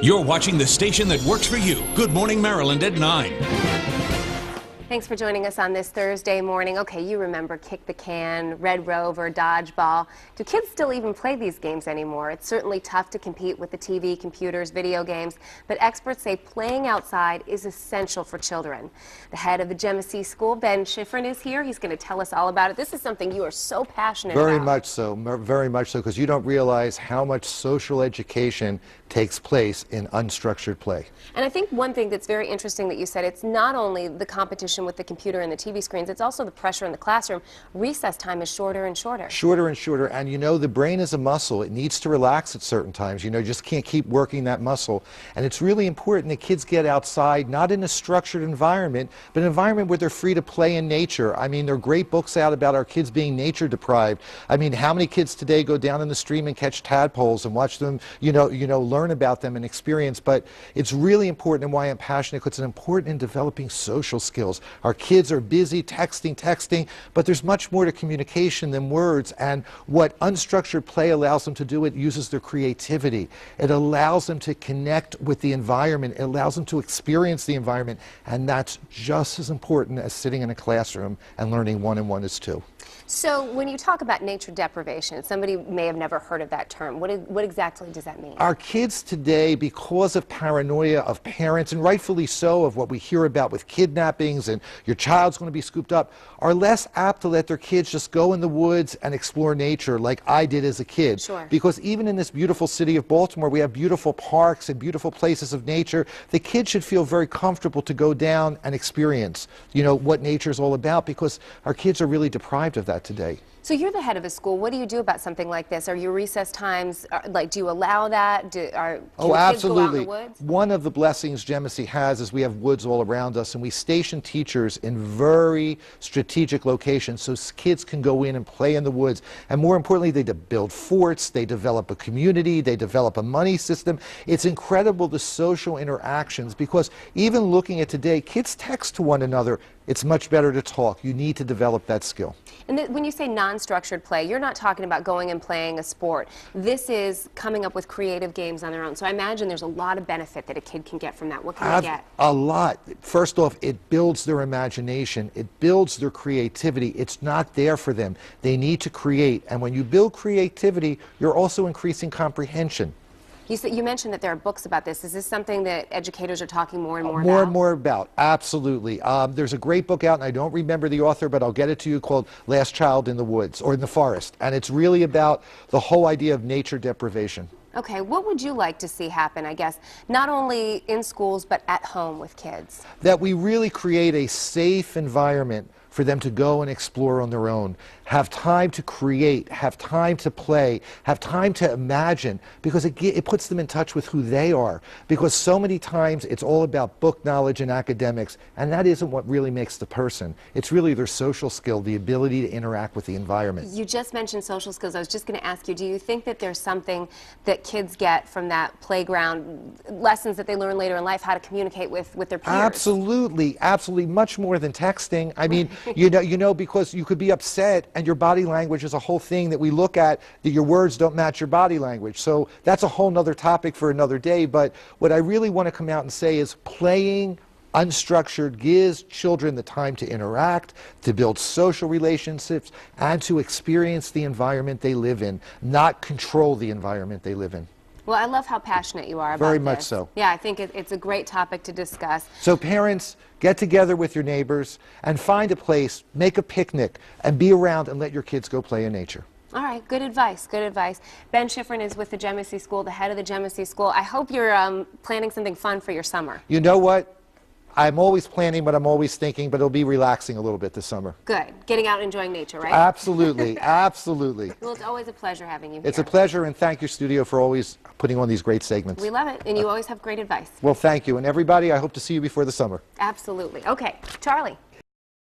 You're watching the station that works for you. Good Morning Maryland at 9. Thanks for joining us on this Thursday morning. Okay, you remember Kick the Can, Red Rover, Dodgeball. Do kids still even play these games anymore? It's certainly tough to compete with the TV, computers, video games, but experts say playing outside is essential for children. The head of the Jemicy School, Ben Shifrin, is here. He's going to tell us all about it. This is something you are so passionate about. Very much so, because you don't realize how much social education takes place in unstructured play. And I think one thing that's very interesting that you said, it's not only the competition with the computer and the TV screens, it's also the pressure in the classroom. Recess time is shorter and shorter. Shorter and shorter, and you know the brain is a muscle. It needs to relax at certain times. You know, you just can't keep working that muscle. And it's really important that kids get outside, not in a structured environment, but an environment where they're free to play in nature. I mean, there are great books out about our kids being nature deprived. I mean, how many kids today go down in the stream and catch tadpoles and watch them, learn about them and experience? But it's really important, and why I'm passionate, because it's important in developing social skills. Our kids are busy texting, but there's much more to communication than words, and what unstructured play allows them to do, it uses their creativity. It allows them to connect with the environment. It allows them to experience the environment, and that's just as important as sitting in a classroom and learning 1 and 1 is 2. So when you talk about nature deprivation, somebody may have never heard of that term. What exactly does that mean? Our kids today, because of paranoia of parents, and rightfully so, of what we hear about with kidnappings and your child's going to be scooped up, are less apt to let their kids just go in the woods and explore nature like I did as a kid. Sure. Because even in this beautiful city of Baltimore, we have beautiful parks and beautiful places of nature. The kids should feel very comfortable to go down and experience, what nature is all about, because our kids are really deprived of that today. So you're the head of a school. What do you do about something like this? Are your recess times, do you allow that? Can kids go out in the woods? One of the blessings Jemicy has is we have woods all around us, and we station teachers in very strategic locations so kids can go in and play in the woods. And more importantly, they build forts, they develop a community, they develop a money system. It's incredible, the social interactions, because even looking at today, kids text to one another. It's much better to talk. You need to develop that skill. And when you say non-structured play, you're not talking about going and playing a sport. This is coming up with creative games on their own. So I imagine there's a lot of benefit that a kid can get from that. What can they get? A lot. First off, it builds their imagination. It builds their creativity. It's not there for them. They need to create. And when you build creativity, you're also increasing comprehension. You mentioned that there are books about this. Is this something that educators are talking more and more about? More and more about, absolutely. There's a great book out, and I don't remember the author, but I'll get it to you, called Last Child in the Woods, or in the Forest. And it's really about the whole idea of nature deprivation. Okay, what would you like to see happen, I guess, not only in schools, but at home with kids? That we really create a safe environment for them to go and explore on their own, have time to create, have time to play, have time to imagine, because it puts them in touch with who they are. Because so many times it's all about book knowledge and academics, and that isn't what really makes the person. It's really their social skill, the ability to interact with the environment. You just mentioned social skills. I was just going to ask you, do you think that there's something that kids get from that playground, lessons that they learn later in life, how to communicate with their peers? Absolutely, absolutely, much more than texting. I mean, because you could be upset, and your body language is a whole thing that we look at, that your words don't match your body language. So that's a whole nother topic for another day. But what I really want to come out and say is playing unstructured gives children the time to interact, to build social relationships, and to experience the environment they live in, not control the environment they live in. Well, I love how passionate you are about this. Very much so. Yeah, I think it's a great topic to discuss. So parents, get together with your neighbors and find a place, make a picnic, and be around and let your kids go play in nature. All right, good advice, good advice. Ben Shifrin is with the Jemicy School, the head of the Jemicy School. I hope you're planning something fun for your summer. You know what? I'm always planning, but I'm always thinking, but it'll be relaxing a little bit this summer. Good. Getting out and enjoying nature, right? Absolutely, absolutely. Well, it's always a pleasure having you here. It's a pleasure, and thank your studio for always putting on these great segments. We love it, and you always have great advice. Well, thank you. And everybody, I hope to see you before the summer. Absolutely. Okay, Charlie.